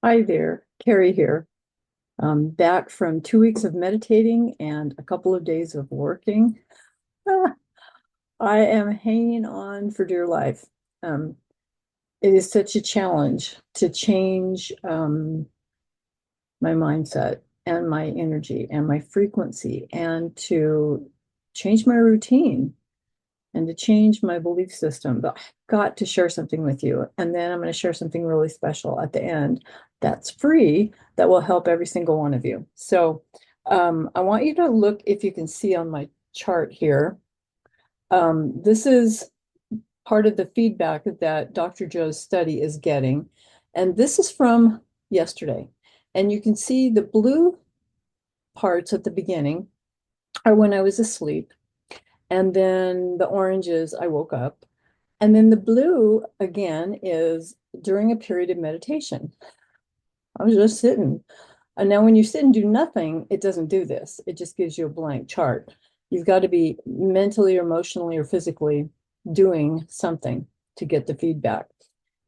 Hi there, Carrie here. Back from 2 weeks of meditating and a couple of days of working. I am hanging on for dear life. Um, it is such a challenge to change my mindset and my energy and my frequency and to change my routine and to change my belief system. But I've got to share something with you. And then I'm going to share something really special at the end that's free that will help every single one of you. So I want you to look if you can see on my chart here. This is part of the feedback that Dr. Joe's study is getting. And this is from yesterday. And you can see the blue parts at the beginning are when I was asleep. And then the oranges, I woke up. And then the blue again is during a period of meditation. I was just sitting. And now when you sit and do nothing, it doesn't do this. It just gives you a blank chart. You've got to be mentally or emotionally or physically doing something to get the feedback.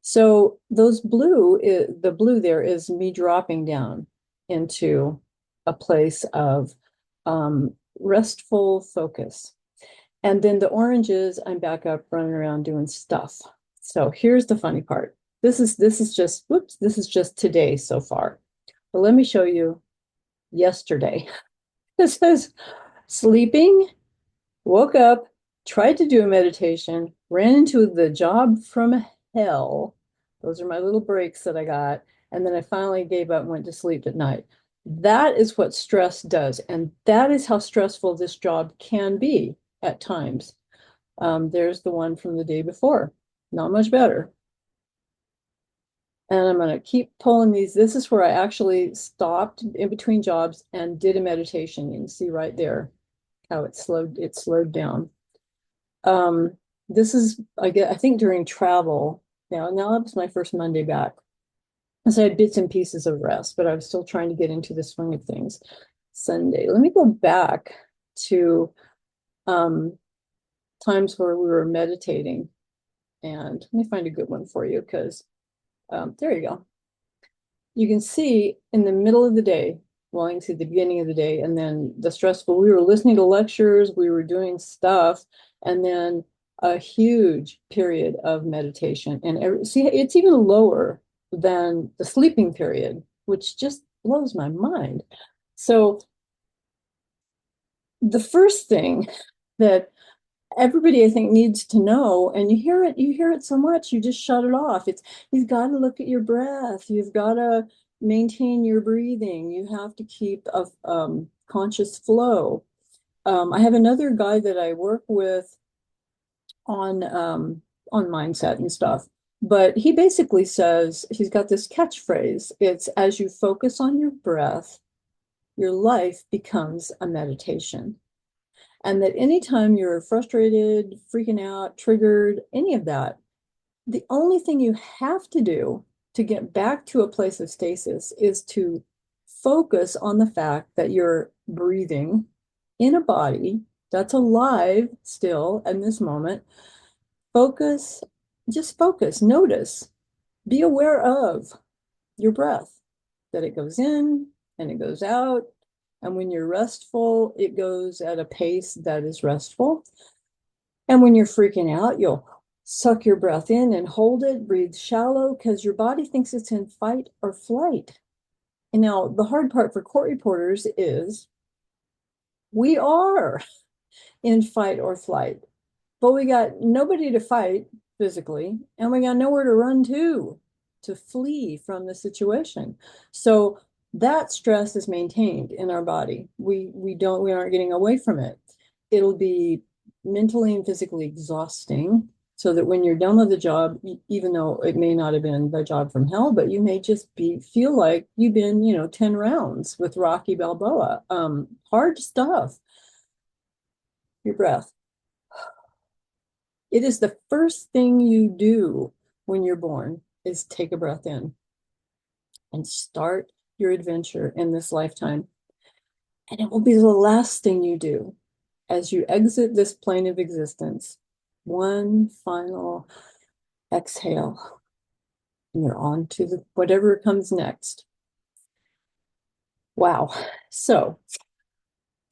So the blue there is me dropping down into a place of restful focus. And then the oranges, I'm back up running around doing stuff. So here's the funny part. This is just whoops, this is just today so far. But let me show you yesterday. This is sleeping, woke up, tried to do a meditation, ran into the job from hell. Those are my little breaks that I got. And then I finally gave up and went to sleep at night. That is what stress does. And that is how stressful this job can be at times. There's the one from the day before. Not much better. And I'm going to keep pulling these. This is where I actually stopped in between jobs and did a meditation. You can see right there how it slowed down. Um, this is I think during travel. Now that was my first Monday back. And so I had bits and pieces of rest, but I was still trying to get into the swing of things. Sunday. Let me go back to um, times where we were meditating. And let me find a good one for you because there you go. You can see in the middle of the day, well, you can see the beginning of the day, and then the stressful, we were listening to lectures, we were doing stuff, and then a huge period of meditation. And see, it's even lower than the sleeping period, which just blows my mind. So the first thing that everybody I think needs to know, and you hear it so much, you just shut it off. You've got to look at your breath. You've got to maintain your breathing. You have to keep a conscious flow. I have another guy that I work with on mindset and stuff, but he basically says he's got this catchphrase. It's as you focus on your breath, your life becomes a meditation. And that anytime you're frustrated, freaking out, triggered, any of that, the only thing you have to do to get back to a place of stasis is to focus on the fact that you're breathing in a body that's alive still in this moment. Focus, just focus, notice, be aware of your breath, that it goes in and it goes out. And when you're restful, it goes at a pace that is restful. And when you're freaking out, you'll suck your breath in and hold it, breathe shallow, because your body thinks it's in fight or flight. And now, the hard part for court reporters is we are in fight or flight, but we got nobody to fight physically, and we got nowhere to run to flee from the situation. So that stress is maintained in our body. We aren't getting away from it. It'll be mentally and physically exhausting, so that when you're done with the job, even though it may not have been the job from hell, but you may just feel like you've been, 10 rounds with Rocky Balboa. Hard stuff. Your breath. It is the first thing you do when you're born is take a breath in and start your adventure in this lifetime. And it will be the last thing you do as you exit this plane of existence. One final exhale. and you're on to the whatever comes next. Wow. So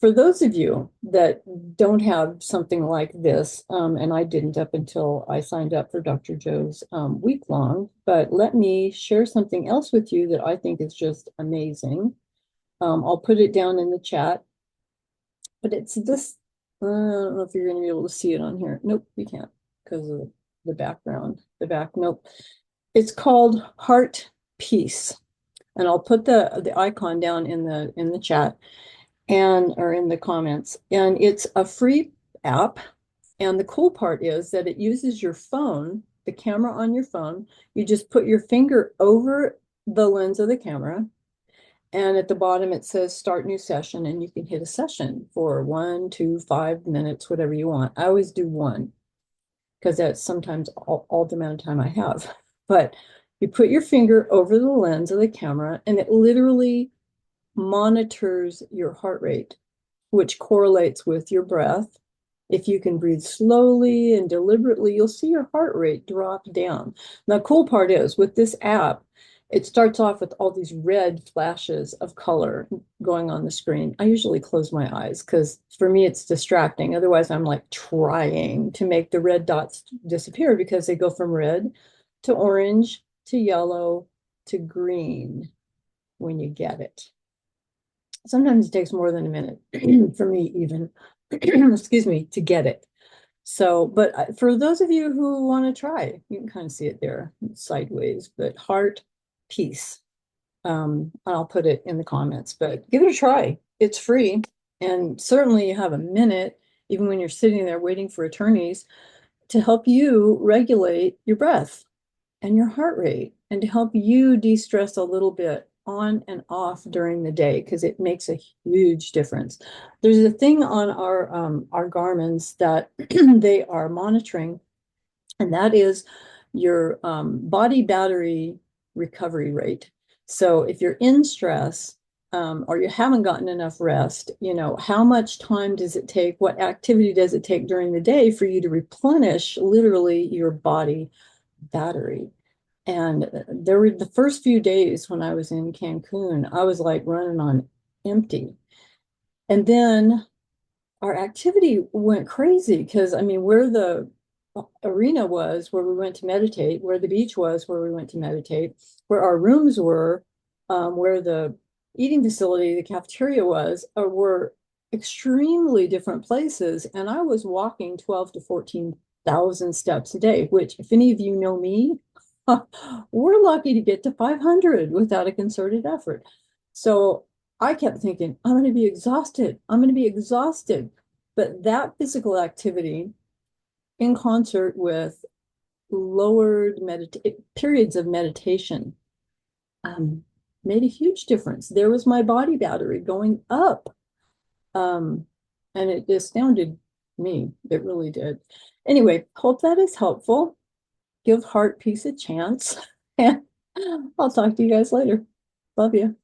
for those of you that don't have something like this, and I didn't up until I signed up for Dr. Joe's week long, but let me share something else with you that I think is just amazing. I'll put it down in the chat, but it's this. I don't know if you're going to be able to see it on here. Nope, you can't because of the background. The back, nope. It's called Heart Peace, and I'll put the icon down in the chat and or in the comments. And it's a free app. And the cool part is that it uses your phone, the camera on your phone. You just put your finger over the lens of the camera. And at the bottom, it says start new session, and you can hit a session for 1, 2, 5 minutes, whatever you want. I always do one because that's sometimes all the amount of time I have. But you put your finger over the lens of the camera, and it literally monitors your heart rate, which correlates with your breath. If you can breathe slowly and deliberately, you'll see your heart rate drop down. Now, the cool part is with this app, it starts off with all these red flashes of color going on the screen. I usually close my eyes because for me it's distracting. Otherwise, I'm like trying to make the red dots disappear because they go from red to orange to yellow to green when you get it. Sometimes it takes more than a minute for me even, excuse me, to get it. So, but for those of you who want to try, you can kind of see it there sideways, but heart peace. I'll put it in the comments, but give it a try. It's free. And certainly you have a minute, even when you're sitting there waiting for attorneys, to help you regulate your breath and your heart rate and to help you de-stress a little bit on and off during the day because it makes a huge difference. There's a thing on our Garmins that they are monitoring, and that is your body battery recovery rate. So if you're in stress or you haven't gotten enough rest, you know, how much time does it take? What activity does it take during the day for you to replenish literally your body battery? And there were the first few days when I was in Cancun, I was like running on empty. And then our activity went crazy because I mean, where the arena was, where we went to meditate, where the beach was, where we went to meditate, where our rooms were, where the eating facility, the cafeteria was, were extremely different places. And I was walking 12 to 14,000 steps a day, which, if any of you know me, we're lucky to get to 500 without a concerted effort. So I kept thinking, I'm going to be exhausted. I'm going to be exhausted. But that physical activity in concert with lowered periods of meditation made a huge difference. There was my body battery going up. And it astounded me. It really did. Anyway, hope that is helpful. Give heart peace a chance. And I'll talk to you guys later. Love you.